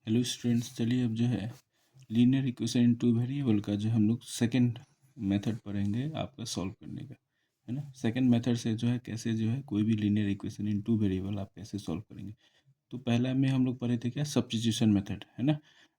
Hello students, चलिए अब जो है linear equation in two variable का जो हम लोग सेकंड मेथड पढ़ेंगे आपका सॉल्व करने का, है ना। सेकंड मेथड से जो है कैसे जो है कोई भी linear equation in two variable आप कैसे सॉल्व करेंगे। तो पहला में हम लोग पढ़े थे क्या, सब्स्टिट्यूशन मेथड, है ना,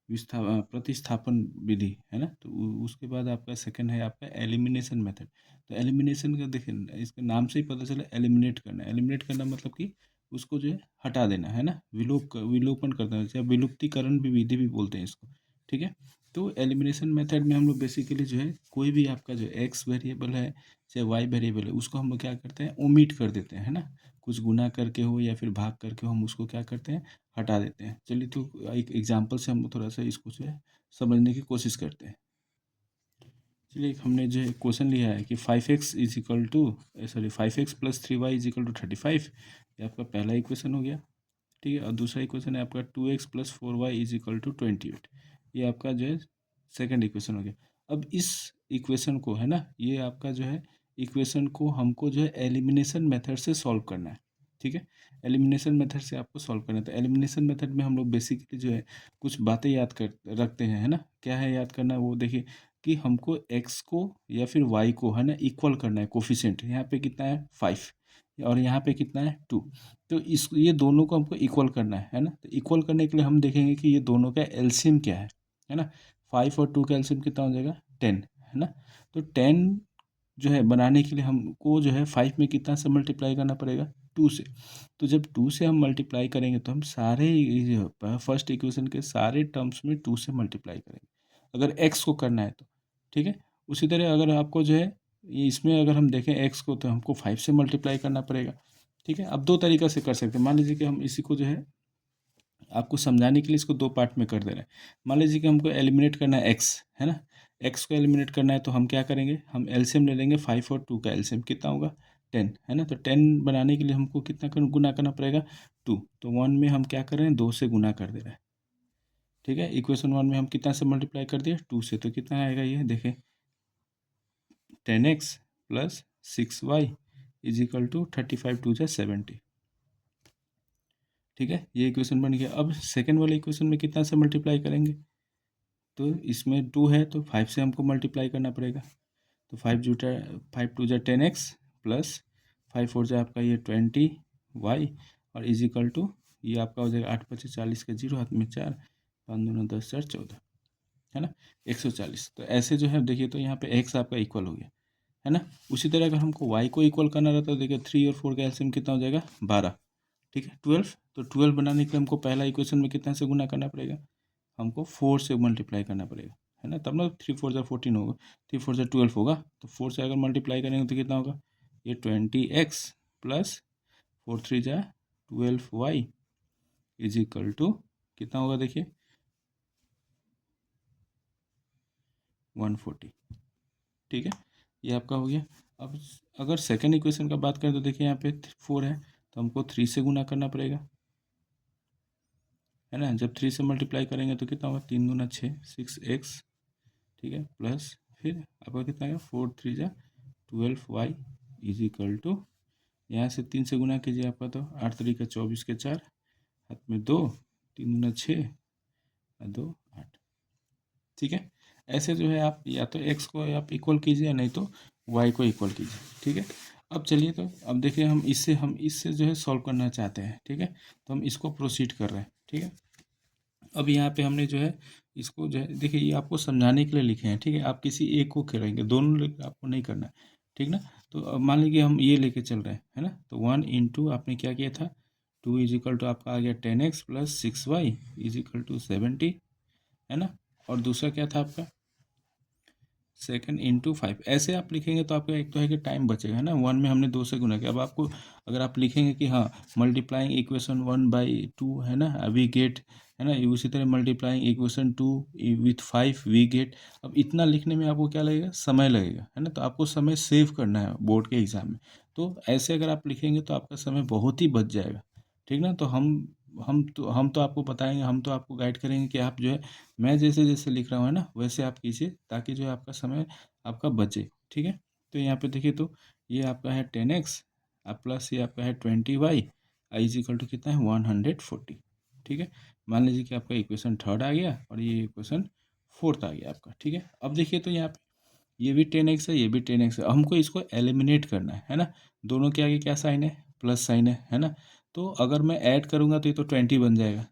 प्रतिस्थापन विधि, है ना। तो उसके बाद आपका सेकंड है आपका एलिमिनेशन मेथड। तो एलिमिनेशन का देखिए, इसके नाम से ही पता चला एलिमिनेट करना। एलिमिनेट करना मतलब कि उसको जो है हटा देना, है ना, विलोपन कर देना, चाहे विलुप्तीकरण भी विधि भी बोलते हैं इसको, ठीक है। तो एलिमिनेशन मेथड में हम लोग बेसिकली जो है कोई भी आपका जो एक्स वेरिएबल है चाहे वाई वेरिएबल है उसको हम लोग क्या करते हैं, ओमिट कर देते हैं, है ना। कुछ गुना करके हो या फिर भाग करके हो, हम उसको क्या करते हैं, हटा देते हैं। चलिए तो एक एग्जांपल से हम थोड़ा सा इसको जो है समझने की कोशिश करते हैं। चलिए हमने जो है क्वेश्चन लिया है कि 5x is equal to 5x+3y is equal to 35। ये आपका पहला इक्वेशन हो गया, ठीक है। और दूसरा इक्वेशन है आपका 2x+4y इज इक्वल टू 28। ये आपका जो है सेकंड इक्वेशन हो गया। अब इस इक्वेशन को, है ना, ये आपका जो है इक्वेशन को हमको जो है एलिमिनेशन मेथड से सॉल्व करना है, ठीक है। एलिमिनेशन मेथड से आपको सॉल्व करना है। तो एलिमिनेशन मेथड में हम लोग बेसिकली जो है कुछ बातें याद कर रखते हैं, है ना। क्या है याद करना, वो देखिए कि हमको x को या फिर y को, है ना, इक्वल करना है। कोफिशिएंट यहाँ पे कितना है 5 और यहाँ पे कितना है 2। तो इस ये दोनों को हमको इक्वल करना है ना। तो इक्वल करने के लिए हम देखेंगे कि ये दोनों का एलसीएम क्या है ना। 5 और 2 का एलसीएम कितना हो जाएगा 10, है ना। तो 10 जो है बनाने के लिए हमको जो है 5 में कितना से मल्टीप्लाई करना पड़ेगा, 2 से। तो जब 2 से हम मल्टीप्लाई करेंगे तो हम सारे फर्स्ट इक्वेशन के सारे टर्म्स में 2 से मल्टीप्लाई करेंगे अगर एक्स को करना है तो, ठीक है। उसी तरह अगर आपको जो है इसमें अगर हम देखें एक्स को तो हमको 5 से मल्टीप्लाई करना पड़ेगा, ठीक है। अब दो तरीका से कर सकते हैं। मान लीजिए कि हम इसी को जो है आपको समझाने के लिए इसको दो पार्ट में कर दे रहे हैं। मान लीजिए कि हमको एलिमिनेट करना है एक्स, है ना। एक्स को एलिमिनेट करना है तो हम क्या करेंगे, हम एलसीएम ले लेंगे। 5 और 2 का एलसीएम कितना होगा 10, है ना। तो 10 बनाने के लिए हमको कितना गुना करना पड़ेगा 2। तो 1 में हम क्या कर रहे हैं, 2 से गुना कर दे रहे हैं, ठीक है। इक्वेशन 1 में हम कितना से मल्टीप्लाई कर दिए 2 से। तो कितना आएगा ये देखें, 10x plus 6y is equal to 35 2 जा 70, ठीक है। ये इक्वेशन बन गया। अब सेकेंड वाले इक्वेशन में कितना से मल्टीप्लाई करेंगे, तो इसमें 2 है तो 5 से हमको मल्टीप्लाई करना पड़ेगा। तो 5 2 जा 10x प्लस 5 4 जा आपका ये 20y और इज इक्वल टू ये आपका हो जाएगा 8 25 40 का 0 हाथ में 4 5 2 10 4 14, है ना, 140। तो ऐसे जो है देखिए, तो यहाँ पे x आपका इक्वल हो गया, है ना। उसी तरह अगर हमको y को इक्वल करना रहता है तो देखिए 3 और 4 का एलसीएम कितना हो जाएगा 12, ठीक है, 12। तो 12 बनाने के लिए हमको पहला इक्वेशन में कितना से गुना करना पड़ेगा, हमको 4 से मल्टीप्लाई करना पड़ेगा, है ना। तब ना 3 4 जा 14 होगा, 3 4 जा 12 होगा। तो 4 से अगर मल्टीप्लाई करेंगे तो कितना होगा, ये 20x प्लस 4 3 जा 12y इज इक्वल टू कितना होगा देखिए 140, ठीक है। ये आपका हो गया। अब अगर सेकेंड इक्वेशन का बात करें तो देखिए यहाँ पे 4 है तो हमको 3 से गुना करना पड़ेगा, है ना। जब 3 से मल्टीप्लाई करेंगे तो कितना होगा 3 दूना 6 6x, ठीक है, प्लस फिर आपका कितना आएगा 4 3 जा 12y इज इक्वल टू यहाँ से 3 से गुना कीजिए आपका तो 8 3 का 24 के 4 हाथ में 2 3 दूना 6 और 2 8, ठीक है। ऐसे जो है आप या तो x को आप इक्वल कीजिए नहीं तो y को इक्वल कीजिए, ठीक है। अब चलिए तो अब देखिए हम इससे जो है सॉल्व करना चाहते हैं, ठीक है। तो हम इसको प्रोसीड कर रहे हैं, ठीक है। अब यहाँ पे हमने जो है इसको जो है देखिए, ये आपको समझाने के लिए लिखे हैं, ठीक है। आप किसी एक को करेंगे, दोनों आपको नहीं करना है, ठीक ना। तो अब मान लीजिए हम ये लेके चल रहे हैं, है ना। तो 1 इंटू आपने क्या किया था 2 इज इक्वल टू आपका आ गया 10x plus 6y is equal to 70, है ना। और दूसरा क्या था आपका सेकंड इंटू 5। ऐसे आप लिखेंगे तो आपका एक तो है कि टाइम बचेगा, है ना। 1 में हमने 2 से गुना किया। अब आपको अगर आप लिखेंगे कि हाँ मल्टीप्लाइंग इक्वेशन 1/2, है ना, वी गेट, है ना, उसी तरह multiplying equation 2 with 5 we get. अब इतना लिखने में आपको क्या लगेगा, समय लगेगा, है ना। तो आपको समय सेव करना है बोर्ड के एग्जाम में। तो ऐसे अगर आप लिखेंगे तो आपका समय बहुत ही बच जाएगा, ठीक ना। तो हम तो आपको बताएंगे, हम तो आपको गाइड करेंगे कि आप जो है मैं जैसे जैसे लिख रहा हूँ, है ना, वैसे आप कीजिए ताकि जो है आपका समय आपका बचे, ठीक है। तो यहाँ पे देखिए तो ये आपका है 10x प्लस ये आपका है 20y इज इक्वल टू कितना है 140, ठीक है। मान लीजिए कि आपका इक्वेशन थर्ड आ गया और ये इक्वेशन फोर्थ आ गया आपका, ठीक है। अब देखिए तो यहाँ पे ये भी 10x है, ये भी 10x है, हमको इसको एलिमिनेट करना है ना। दोनों के आगे क्या साइन है, प्लस साइन है ना। तो अगर मैं ऐड करूँगा तो ये तो 20 बन जाएगा,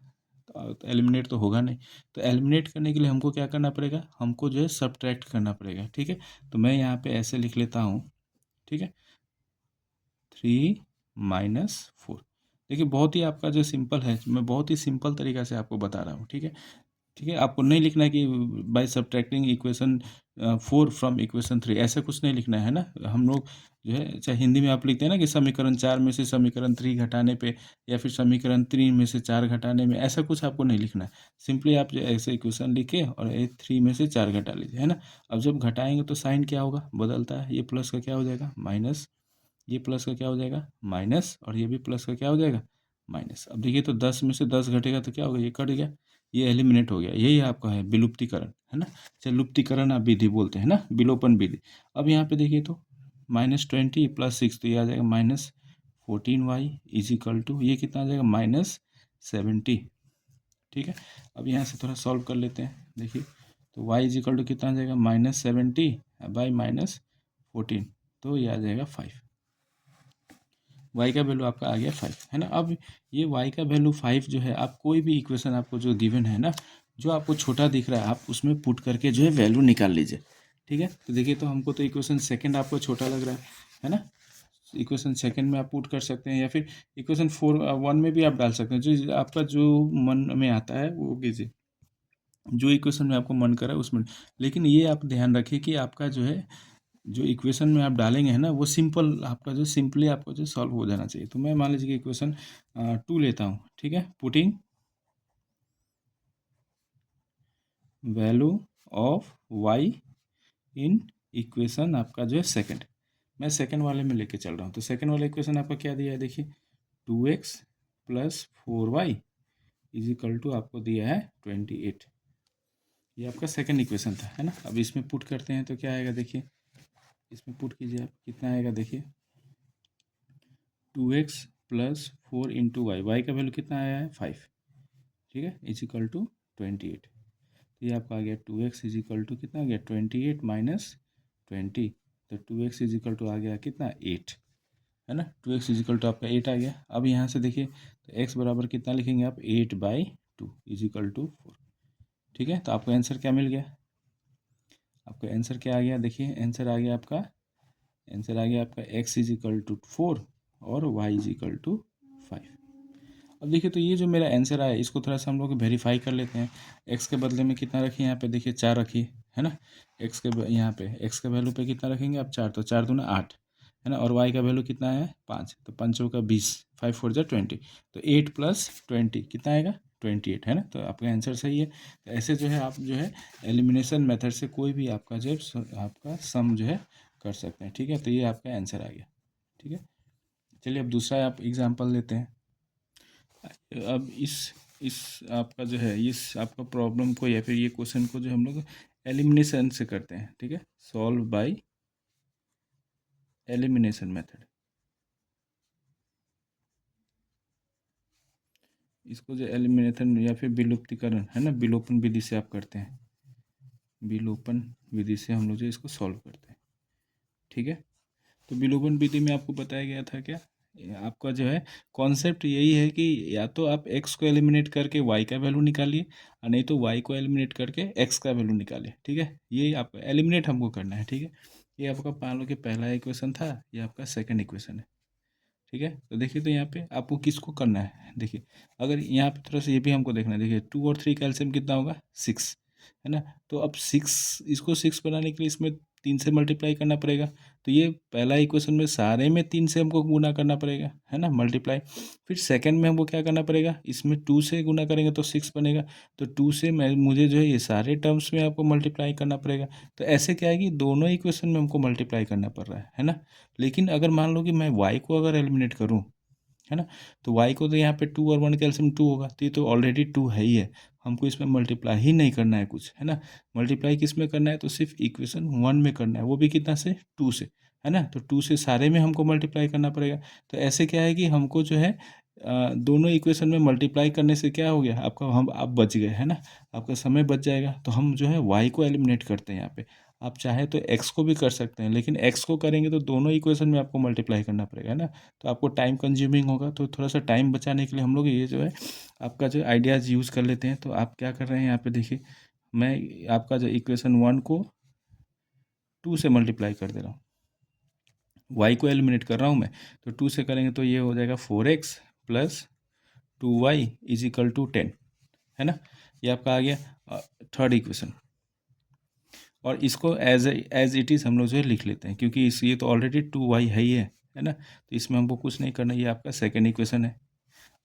तो एलिमिनेट तो होगा नहीं। तो एलिमिनेट करने के लिए हमको क्या करना पड़ेगा, हमको जो है सब्ट्रैक्ट करना पड़ेगा, ठीक है। तो मैं यहाँ पे ऐसे लिख लेता हूँ, ठीक है, 3 - 4। देखिए बहुत ही आपका जो सिंपल है, मैं बहुत ही सिंपल तरीका से आपको बता रहा हूँ, ठीक है। ठीक है, आपको नहीं लिखना है कि by subtracting equation 4 from equation 3, ऐसा कुछ नहीं लिखना है ना। हम लोग जो है, चाहे हिंदी में आप लिखते हैं ना कि समीकरण 4 में से समीकरण 3 घटाने पे, या फिर समीकरण 3 में से 4 घटाने में, ऐसा कुछ आपको नहीं लिखना है। सिंपली आप जो ऐसे इक्वेशन लिखे और 3 में से 4 घटा लीजिए, है ना। अब जब घटाएंगे तो साइन क्या होगा, बदलता है, ये प्लस का क्या हो जाएगा माइनस, ये प्लस का क्या हो जाएगा माइनस, और ये भी प्लस का क्या हो जाएगा माइनस। अब देखिए तो 10 में से 10 घटेगा तो क्या होगा, ये कट गया, ये एलिमिनेट हो गया। यही आपका है विलुप्तीकरण, है ना। चाहे लुप्तीकरण आप विधि बोलते हैं ना, विलोपन विधि। अब यहाँ पे देखिए तो -20 + 6, तो ये आ जाएगा -14y इजिकल टू, ये कितना आ जाएगा -70, ठीक है। अब यहाँ से थोड़ा सॉल्व कर लेते हैं, देखिए तो y इजिकल टू कितना आ जाएगा -70 बाई -14, तो ये आ जाएगा 5। y का वैल्यू आपका आ गया 5, है ना। अब ये y का वैल्यू 5 जो है, आप कोई भी इक्वेशन आपको जो गिवन है ना, जो आपको छोटा दिख रहा है, आप उसमें पुट करके जो है वैल्यू निकाल लीजिए, ठीक है। तो देखिए तो हमको तो इक्वेशन सेकंड आपको छोटा लग रहा है ना। इक्वेशन सेकंड में आप पुट कर सकते हैं, या फिर इक्वेशन 1 में भी आप डाल सकते हैं, जो आपका जो मन में आता है वो कीजिए, जो इक्वेशन में आपको मन करे उसमें। लेकिन ये आप ध्यान रखिए कि आपका जो है, जो इक्वेशन में आप डालेंगे है ना, वो सिंपल आपका जो सिंपली आपको जो सॉल्व हो जाना चाहिए। तो मैं मान लीजिए कि इक्वेशन 2 लेता हूँ, ठीक है। Putting value of y in equation आपका जो है सेकंड, मैं सेकंड वाले में लेके चल रहा हूँ। तो सेकंड वाला इक्वेशन आपका क्या दिया है, देखिए 2x + 4y इजिकल टू आपको दिया है 28। ये आपका सेकंड इक्वेशन था, है ना। अब इसमें पुट करते हैं तो क्या आएगा, देखिए इसमें पुट कीजिए आप, कितना आएगा देखिए 2x + 4 इंटू वाई का वैल्यू कितना आया है 5, ठीक है, इजिकल टू 28। तो ये आपका आ गया 2x इजिकल टू कितना आ गया 28 माइनस 20, तो 2x इजिकल टू आ गया कितना 8, है ना। 2x इजिकल टू आपका 8 आ गया। अब यहाँ से देखिए तो x बराबर कितना लिखेंगे आप 8/2 इजिकल टू 4, ठीक है। तो आपको आंसर क्या मिल गया, आपका आंसर क्या आ गया, देखिए आंसर आ गया आपका, आंसर आ गया आपका x इजिकल टू 4 और y इजिकल टू 5। अब देखिए तो ये जो मेरा आंसर आया, इसको थोड़ा सा हम लोग वेरीफाई कर लेते हैं। x के बदले में कितना रखिए, यहाँ पे देखिए 4 रखिए, है ना। यहाँ पे x के वैल्यू पे कितना रखेंगे आप 4, तो 4 दूना 8, है ना। और y का वैल्यू कितना है 5, तो 5 चौका 20, 5 4 जा 20, तो 8 + 20 कितना आएगा 28, है ना। तो आपका आंसर सही है। तो ऐसे जो है आप जो है एलिमिनेशन मेथड से कोई भी आपका जो है आपका सम जो है कर सकते हैं, ठीक है। तो ये आपका आंसर आ गया, ठीक है। चलिए अब दूसरा आप एग्जाम्पल लेते हैं। अब इस आपका जो है, इस आपका प्रॉब्लम को या फिर ये क्वेश्चन को जो हम लोग एलिमिनेशन से करते हैं, ठीक है, सॉल्व बाय एलिमिनेशन मेथड। इसको जो एलिमिनेशन या फिर विलुप्तीकरण है ना, विलोपन विधि से आप करते हैं, विलोपन विधि से हम लोग जो इसको सॉल्व करते हैं, ठीक है। तो विलोपन विधि में आपको बताया गया था क्या, आपका जो है कॉन्सेप्ट यही है कि या तो आप x को एलिमिनेट करके y का वैल्यू निकालिए, और नहीं तो y को एलिमिनेट करके x का वैल्यू निकालिए, ठीक है। ये आपको एलिमिनेट हमको करना है, ठीक है। ये आपका मान लो कि पहला इक्वेशन था, ये आपका सेकंड इक्वेशन है, ठीक है। तो देखिए तो यहाँ पे आपको किसको करना है, देखिए अगर यहाँ पे थोड़ा सा ये भी हमको देखना है, देखिए 2 और 3 का एलसीएम कितना होगा 6, है ना। तो अब 6, इसको 6 बनाने के लिए इसमें 3 से मल्टीप्लाई करना पड़ेगा। तो ये पहला इक्वेशन में सारे में 3 से हमको गुना करना पड़ेगा, है ना, मल्टीप्लाई। फिर सेकंड में हमको क्या करना पड़ेगा, इसमें 2 से गुना करेंगे तो 6 बनेगा। तो 2 से मैं मुझे जो है ये सारे टर्म्स में आपको मल्टीप्लाई करना पड़ेगा। तो ऐसे क्या है कि दोनों इक्वेशन में हमको मल्टीप्लाई करना पड़ रहा है ना। लेकिन अगर मान लो कि मैं y को अगर एलिमिनेट करूँ, है ना, तो y को तो यहाँ पे 2 और 1 का एलसीएम 2 होगा, तो ये तो ऑलरेडी 2 है ही है, हमको इसमें मल्टीप्लाई ही नहीं करना है कुछ, है ना। मल्टीप्लाई किस में करना है, तो सिर्फ इक्वेशन 1 में करना है, वो भी कितना से 2 से, है ना। तो 2 से सारे में हमको मल्टीप्लाई करना पड़ेगा। तो ऐसे क्या है कि हमको जो है दोनों इक्वेशन में मल्टीप्लाई करने से क्या हो गया आपका, हम आप बच गए, है ना, आपका समय बच जाएगा। तो हम जो है y को एलिमिनेट करते हैं यहाँ पे। आप चाहे तो x को भी कर सकते हैं, लेकिन x को करेंगे तो दोनों इक्वेशन में आपको मल्टीप्लाई करना पड़ेगा, है ना, तो आपको टाइम कंज्यूमिंग होगा। तो थोड़ा सा टाइम बचाने के लिए हम लोग ये जो है आपका जो आइडियाज़ यूज़ कर लेते हैं। तो आप क्या कर रहे हैं यहाँ पे देखिए, मैं आपका जो इक्वेशन 1 को 2 से मल्टीप्लाई कर दे रहा हूँ, y को एलिमिनेट कर रहा हूँ मैं, तो 2 से करेंगे तो ये हो जाएगा 4x plus 2y is equal to 10, है ना, ये आपका आ गया थर्ड इक्वेशन। और इसको एज इट इज़ हम लोग जो है लिख लेते हैं, क्योंकि इस ये तो ऑलरेडी 2y है ही है ना, तो इसमें हमको कुछ नहीं करना, ये आपका सेकेंड इक्वेशन है।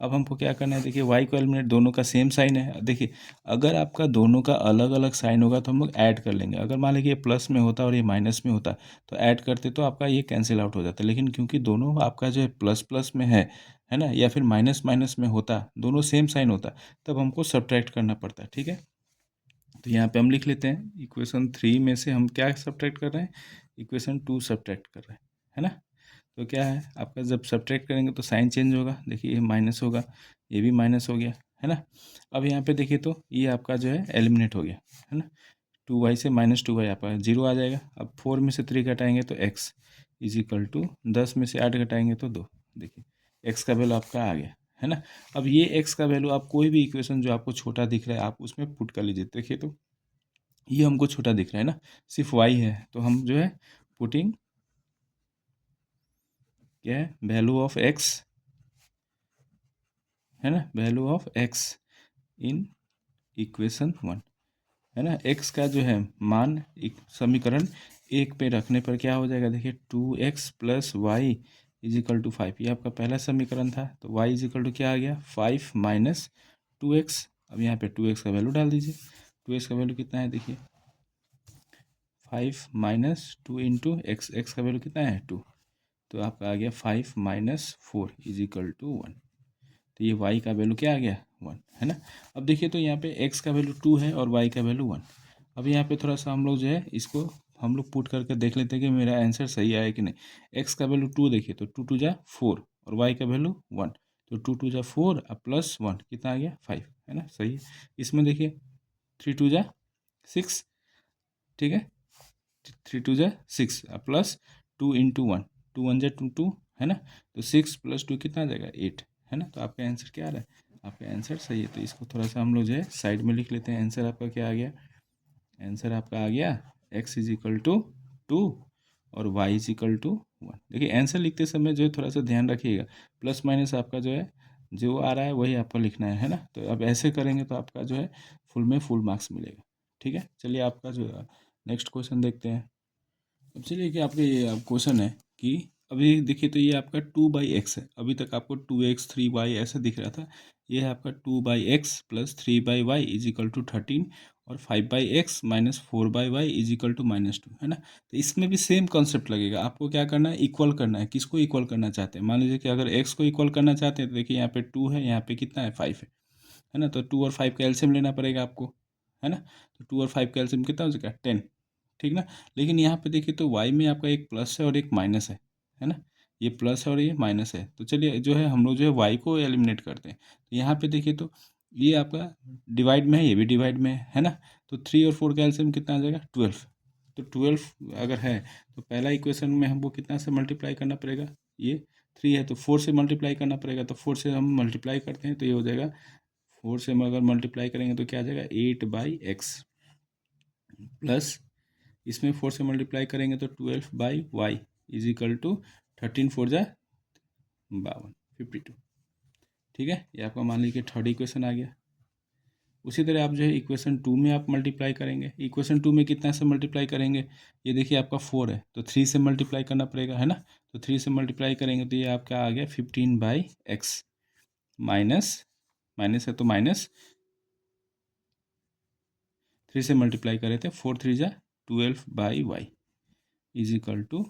अब हमको क्या करना है, देखिए y को एलिमिनेट, दोनों का सेम साइन है। देखिए अगर आपका दोनों का अलग अलग साइन होगा तो हम लोग ऐड कर लेंगे। अगर मान लीजिए ये प्लस में होता और ये माइनस में होता तो ऐड करते तो आपका ये कैंसिल आउट हो जाता, लेकिन क्योंकि दोनों आपका जो है प्लस प्लस में है ना, या फिर माइनस माइनस में होता, दोनों सेम साइन होता, तब हमको सब्ट्रैक्ट करना पड़ता है, ठीक है। तो यहाँ पे हम लिख लेते हैं इक्वेशन 3 में से हम क्या सब्ट्रैक्ट कर रहे हैं, इक्वेशन 2 सब्ट्रैक्ट कर रहे हैं, है ना। तो क्या है आपका, जब सब्ट्रैक्ट करेंगे तो साइन चेंज होगा, देखिए ये माइनस होगा, ये भी माइनस हो गया, है ना। अब यहाँ पे देखिए तो ये आपका जो है एलिमिनेट हो गया, है ना, 2y से -2y आपका 0 आ जाएगा। अब 4 में से 3 घटाएंगे तो x इज इक्वल टू 10 में से 8 घटाएंगे तो 2, देखिए x का वैल्यू आपका आ गया, है ना। अब ये x का वैल्यू आप कोई भी इक्वेशन जो आपको छोटा दिख रहा है आप उसमें पुट कर लीजिए। देखिए तो ये हमको छोटा दिख रहा है ना, सिर्फ y है, तो हम जो है पुटिंग क्या है, वैल्यू ऑफ x, है ना, value of x in equation 1, है ना। x का जो है मान समीकरण 1 पे रखने पर क्या हो जाएगा, देखिए 2x plus y is equal to 5, ये आपका पहला समीकरण था। तो y इज इक्वल टू क्या आ गया, 5 माइनस 2x। अब यहाँ पे 2x का वैल्यू डाल दीजिए, 2x का वैल्यू कितना है, देखिए 5 माइनस 2 इंटू एक्स का वैल्यू कितना है 2, तो आपका आ गया 5 माइनस 4 इज इक्वल टू 1। तो ये y का वैल्यू क्या आ गया 1, है ना। अब देखिए तो यहाँ पे x का वैल्यू 2 है और y का वैल्यू 1। अब यहाँ पे थोड़ा सा हम लोग जो है इसको हम लोग पुट करके देख लेते हैं कि मेरा आंसर सही आया कि नहीं। x का वैल्यू 2 देखिए तो 2 2 जा 4 और y का वैल्यू 1, तो 2 2 जा 4 और प्लस 1 कितना आ गया 5, है ना, सही है। इसमें देखिए 3 2 जा 6, ठीक है, 3 2 जा 6 प्लस 2 इंटू 1, 2 1 जा 2 2, है ना, तो 6 प्लस 2 कितना आ जाएगा 8, है ना। तो आपका आंसर क्या आ रहा है, आपका आंसर सही है। तो इसको थोड़ा सा हम लोग जो है साइड में लिख लेते हैं। आंसर आपका क्या आ गया, आंसर आपका आ गया x इज इक्वल टू 2 और y इज इक्वल टू 1। देखिए आंसर लिखते समय जो है थोड़ा सा ध्यान रखिएगा, प्लस माइनस आपका जो है जो आ रहा है वही आपको लिखना है ना। तो अब ऐसे करेंगे तो आपका जो है फुल में फुल मार्क्स मिलेगा, ठीक है। चलिए आपका जो नेक्स्ट क्वेश्चन देखते हैं। अब चलिए कि आपके ये क्वेश्चन है कि अभी देखिए तो ये आपका 2/x है, अभी तक आपको 2x 3y ऐसा दिख रहा था, ये है आपका 2/x plus 3/y is equal to 13 और 5/x minus 4/y is equal to -2, है ना। तो इसमें भी सेम कॉन्सेप्ट लगेगा, आपको क्या करना है, इक्वल करना है। किसको इक्वल करना चाहते हैं, मान लीजिए कि अगर x को इक्वल करना चाहते हैं तो देखिए यहाँ पे 2 है, यहाँ पे कितना है 5 है ना, तो 2 और 5 का एलसीएम लेना पड़ेगा आपको, है ना। तो 2 और 5 का एलसीएम कितना हो जाएगा 10, ठीक ना। लेकिन यहाँ पे देखिए तो y में आपका एक प्लस है और एक माइनस है ना, ये प्लस है और ये माइनस है। तो चलिए जो है हम लोग जो है y को एलिमिनेट करते हैं। तो यहाँ पे देखिए तो ये आपका डिवाइड में है, ये भी डिवाइड में है ना। तो 3 और 4 का एलसीएम कितना आ जाएगा 12। तो 12 अगर है तो पहला इक्वेशन में हमको कितना से मल्टीप्लाई करना पड़ेगा, ये 3 है तो 4 से मल्टीप्लाई करना पड़ेगा। तो 4 से हम मल्टीप्लाई करते हैं तो ये हो जाएगा 4 से हम अगर मल्टीप्लाई करेंगे तो क्या आ जाएगा 8/x प्लस इसमें 4 से मल्टीप्लाई करेंगे तो 12/y इज इक्वल टू 13 4 जा 52 52, ठीक है। ये आपका मान लीजिए थर्ड इक्वेशन आ गया। उसी तरह आप जो है इक्वेशन 2 में आप मल्टीप्लाई करेंगे, इक्वेशन 2 में कितना से मल्टीप्लाई करेंगे, ये देखिए आपका 4 है तो 3 से मल्टीप्लाई करना पड़ेगा, है ना। तो 3 से मल्टीप्लाई करेंगे तो ये आपका आ गया 15/x माइनस माइनस है तो माइनस 3 से मल्टीप्लाई करे थे 4 3 जा 12/y इज इक्वल टू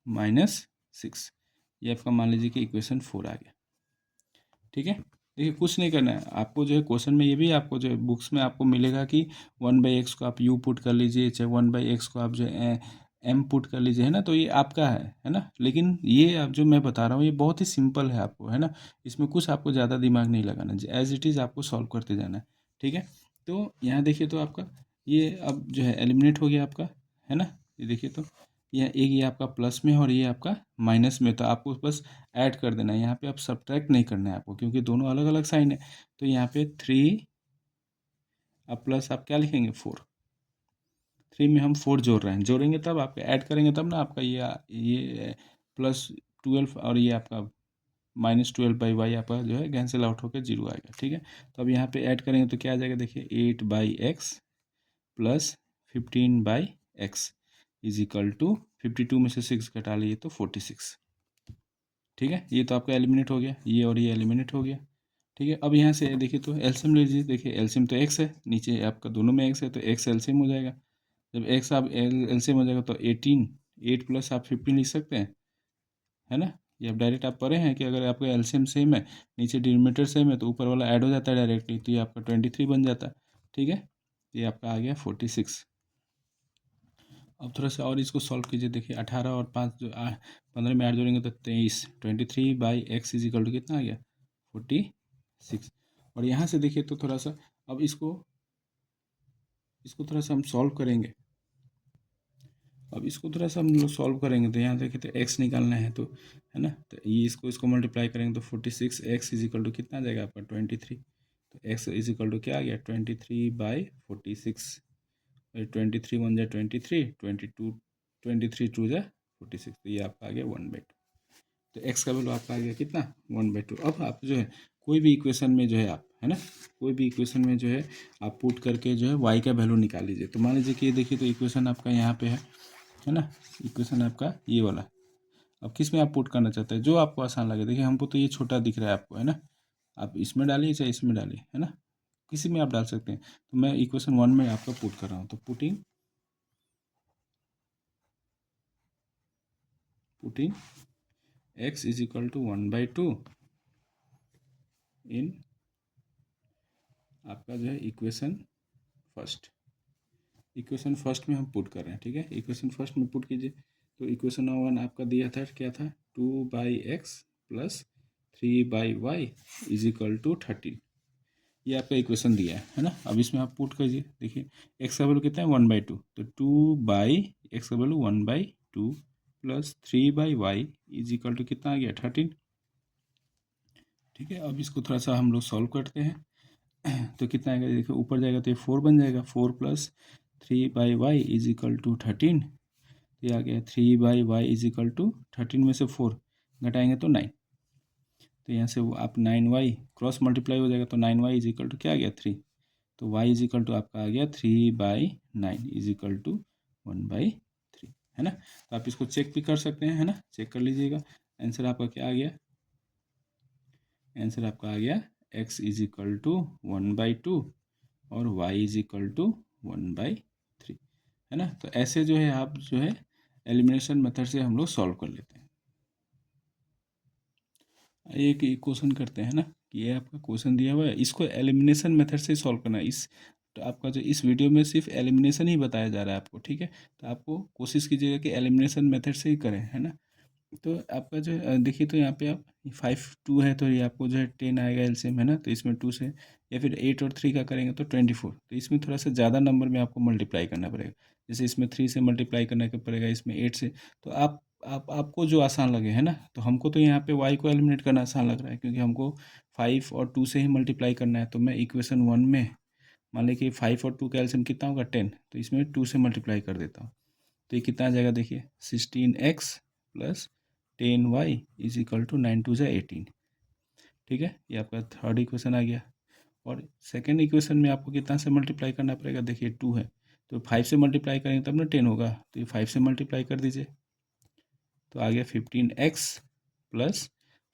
-6। ये आपका मान लीजिए कि इक्वेशन 4 आ गया, ठीक है। देखिए कुछ नहीं करना है आपको, जो है क्वेश्चन में ये भी आपको जो है बुक्स में आपको मिलेगा कि 1/x को आप यू पुट कर लीजिए, चाहे 1/x को आप जो है m पुट कर लीजिए, है ना, तो ये आपका है ना। लेकिन ये अब जो मैं बता रहा हूँ ये बहुत ही सिंपल है आपको, है ना, इसमें कुछ आपको ज़्यादा दिमाग नहीं लगाना, एज इट इज़ आपको सॉल्व करते जाना ठीक है। तो यहाँ देखिए तो आपका ये अब जो है एलिमिनेट हो गया आपका, है ना। ये देखिए तो यह एक ये आपका प्लस में और ये आपका माइनस में, तो आपको बस ऐड कर देना है, यहाँ पे आप सब्ट्रैक्ट नहीं करना है आपको, क्योंकि दोनों अलग अलग साइन है। तो यहाँ पे 3 अब प्लस आप क्या लिखेंगे 4, 3 में हम 4 जोड़ रहे हैं, जोड़ेंगे तब आपका ऐड करेंगे तब ना आपका ये +12 और ये आपका -12/y आपका जो है कैंसिल आउट होकर 0 आएगा, ठीक है। तो अब यहाँ पे ऐड करेंगे तो क्या आ जाएगा, देखिए 8/x plus 15/x is equal to 52 में से 6 घटा लिए तो 46, ठीक है। ये तो आपका एलिमिनेट हो गया, ये और ये एलिमिनेट हो गया, ठीक है। अब यहाँ से देखिए तो एलसीएम ले लीजिए, देखिए एलसीएम तो x है, नीचे आपका दोनों में x है तो x एलसीएम हो जाएगा। जब x आप एलसीएम हो जाएगा तो 18, 8 प्लस आप 15 लिख सकते हैं, है ना। ये अब डायरेक्ट आप पढ़े हैं कि अगर आपका एलसीएम सेम है, नीचे डिनोमिनेटर सेम है, तो ऊपर वाला ऐड हो जाता है डायरेक्टली, तो ये आपका 23 बन जाता है, ठीक है। ये आपका आ गया 46। अब थोड़ा सा और इसको सॉल्व कीजिए, देखिए 18 और 5 जो 15 में 8 जोड़ेंगे तो 23, 23/x इज इक्वल टू कितना आ गया 46। और यहाँ से देखिए तो थोड़ा सा अब इसको इसको थोड़ा सा हम सॉल्व करेंगे। अब इसको थोड़ा सा हम लोग सॉल्व करेंगे तो यहाँ देखिए तो x निकालना है, तो है ना, तो ये इसको मल्टीप्लाई करेंगे तो 46x इज इक्वल टू कितना आ जाएगा आपका 23। तो x इज इक्वल टू क्या आ गया 23/46, 23 1 जा 23, 22 23 2 जा 46, तो ये आपका आ गया 1/2। तो x का वैल्यू आपका आ गया कितना 1/2। अब आप जो है कोई भी इक्वेशन में जो है आप, है ना, कोई भी इक्वेशन में जो है आप पुट करके जो है y का वैल्यू निकाल लीजिए। तो मान लीजिए कि ये देखिए तो इक्वेशन आपका यहाँ पे है ना, इक्वेशन आपका ये वाला। अब किस में आप पुट करना चाहते हैं, जो आपको आसान लगे। देखिए हमको तो ये छोटा दिख रहा है आपको, है ना, आप इसमें डालिए चाहे इसमें डालिए, है ना, किसी में आप डाल सकते हैं। तो मैं इक्वेशन 1 में आपका पुट कर रहा हूँ, तो putting x is equal to 1/2 in आपका जो है इक्वेशन फर्स्ट में हम पुट कर रहे हैं, ठीक है। इक्वेशन फर्स्ट में पुट कीजिए, तो इक्वेशन 1 आपका दिया था क्या था 2/x plus 3/y is equal to 13, ये आपका इक्वेशन दिया है ना। अब इसमें आप पुट कीजिए, देखिए x का वैल्यू कितना है 1/2, तो 2/x का value 1/2 plus 3/y is equal to कितना आ गया 13, ठीक है। अब इसको थोड़ा सा हम लोग सॉल्व करते हैं तो कितना आएगा, देखिए ऊपर जाएगा तो ये 4 बन जाएगा, 4 plus 3/y is equal to 13, ये आ गया 3/y इज इक्वल टू 13 में से 4 घटाएंगे तो 9, तो यहाँ से वो आप 9y क्रॉस मल्टीप्लाई हो जाएगा, तो 9y इज इक्वल टू क्या आ गया 3, तो y इज इक्वल टू आपका आ गया 3/9 इज इक्वल टू 1/3, है ना। तो आप इसको चेक भी कर सकते हैं, है ना, चेक कर लीजिएगा। आंसर आपका क्या आ गया, आंसर आपका आ गया x इज इक्वल टू 1/2 और y इज इक्वल टू 1/3, है ना। तो ऐसे जो है आप जो है एलिमिनेशन मेथड से हम लोग सॉल्व कर लेते हैं। एक क्वेश्चन करते हैं ना कि ये आपका क्वेश्चन दिया हुआ है, इसको एलिमिनेशन मेथड से सॉल्व करना है। इस तो आपका जो इस वीडियो में सिर्फ एलिमिनेशन ही बताया जा रहा है आपको, ठीक है। तो आपको कोशिश कीजिएगा कि एलिमिनेशन मेथड से ही करें, है ना। तो आपका जो है देखिए तो यहाँ पे आप 5 2 है तो ये आपको जो है 10 आएगा एलसीएम, है ना। तो इसमें 2 से या फिर 8 और 3 का करेंगे तो 24, तो इसमें थोड़ा सा ज़्यादा नंबर में आपको मल्टीप्लाई करना पड़ेगा। जैसे इसमें 3 से मल्टीप्लाई करना पड़ेगा, इसमें 8 से। तो आपको जो आसान लगे, है ना। तो हमको तो यहाँ पे y को एलिमिनेट करना आसान लग रहा है, क्योंकि हमको 5 और 2 से ही मल्टीप्लाई करना है। तो मैं इक्वेशन 1 में मान लें कि 5 और 2 का एलसीएम कितना होगा 10, तो इसमें 2 से मल्टीप्लाई कर देता हूँ, तो ये कितना आ जाएगा, देखिए 16x plus 10y is equal to 9 2 18, ठीक है। ये आपका थर्ड इक्वेशन आ गया। और सेकेंड इक्वेशन में आपको कितना से मल्टीप्लाई करना पड़ेगा, देखिए 2 है तो 5 से मल्टीप्लाई करेंगे तब ना 10 होगा, तो ये 5 से मल्टीप्लाई कर दीजिए, तो आ गया 15x प्लस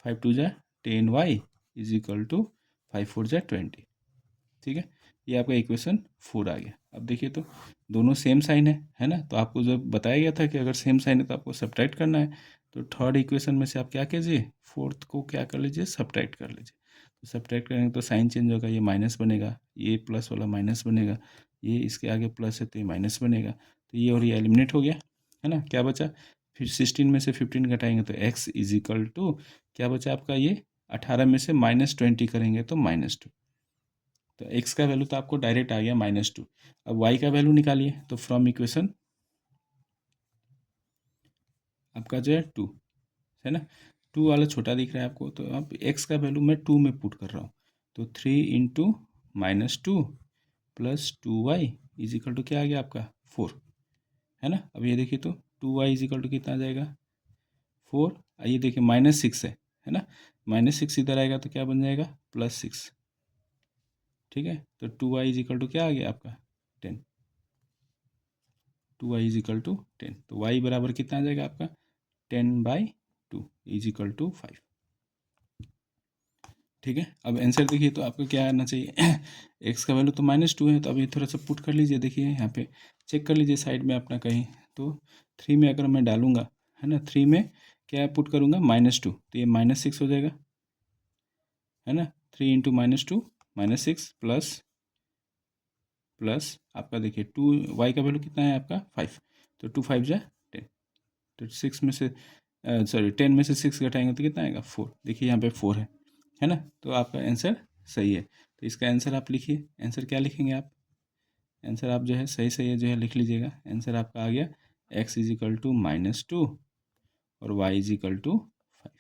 5 2 जा 10y इज इक्वल टू 5 4 जा 20, ठीक है। ये आपका इक्वेशन 4 आ गया। अब देखिए तो दोनों सेम साइन है ना। तो आपको जो बताया गया था कि अगर सेम साइन है तो आपको सब्ट्रैक्ट करना है। तो थर्ड इक्वेशन में से आप क्या कीजिए, फोर्थ को क्या कर लीजिए, सब्ट्रैक्ट कर लीजिए। तो सब्ट्रैक्ट करेंगे तो साइन चेंज होगा, ये माइनस बनेगा, ये प्लस वाला माइनस बनेगा, ये इसके आगे प्लस है तो ये माइनस बनेगा, तो ये और ये एलिमिनेट हो गया। है ना, क्या बचा, फिर 16 में से 15 घटाएंगे तो x इज इक्वल टू क्या बचा आपका, ये 18 में से -20 करेंगे तो -2। तो x का वैल्यू तो आपको डायरेक्ट आ गया -2। अब y का वैल्यू निकालिए, तो फ्रॉम इक्वेशन आपका जो है 2, है ना, 2 वाला छोटा दिख रहा है आपको, तो अब x का वैल्यू मैं 2 में पुट कर रहा हूँ, तो 3 into -2 plus 2y is equal to क्या आ गया आपका 4, है ना। अब ये देखिए तो 2y इज इक्वल टू कितना आ जाएगा 4, ये देखिए -6 है ना, -6 इधर आएगा तो क्या बन जाएगा +6, ठीक है। तो 2y इज इक्वल टू क्या आ गया आपका 10, 2y इज इक्वल टू 10, तो y बराबर कितना आ जाएगा आपका 10/2 इज इक्वल टू 5, ठीक है। अब आंसर देखिए तो आपको क्या आना चाहिए x का वैल्यू तो -2 है, तो अभी थोड़ा सा पुट कर लीजिए, देखिए यहाँ पे चेक कर लीजिए साइड में अपना कहीं, तो 3 में अगर मैं डालूंगा, है ना, 3 में क्या पुट करूँगा -2, तो ये -6 हो जाएगा, है ना। 3 इंटू -2 -6 प्लस आपका देखिए 2, y का वैल्यू कितना है आपका 5, तो 2 5 जा 10, तो 6 में से सॉरी 10 में से 6 घटाएंगे तो कितना आएगा 4, देखिए यहाँ पे 4 है ना, तो आपका आंसर सही है। तो इसका आंसर आप लिखिए, आंसर क्या लिखेंगे आप, आंसर आप जो है सही सही है जो है लिख लीजिएगा। आंसर आपका आ गया x इज इक्वल टू -2 और y इज इक्वल टू 5,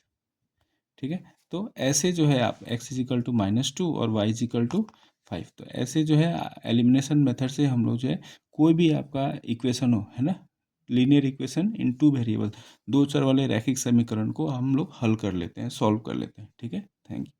ठीक है। तो ऐसे जो है आप x इज इक्वल टू -2 और y इज इक्वल टू 5, तो ऐसे जो है एलिमिनेशन मेथड से हम लोग जो है कोई भी आपका इक्वेशन हो, है ना, linear equation in two variable, दो चर वाले रैखिक समीकरण को हम लोग हल कर लेते हैं, सॉल्व कर लेते हैं, ठीक है। Thank you.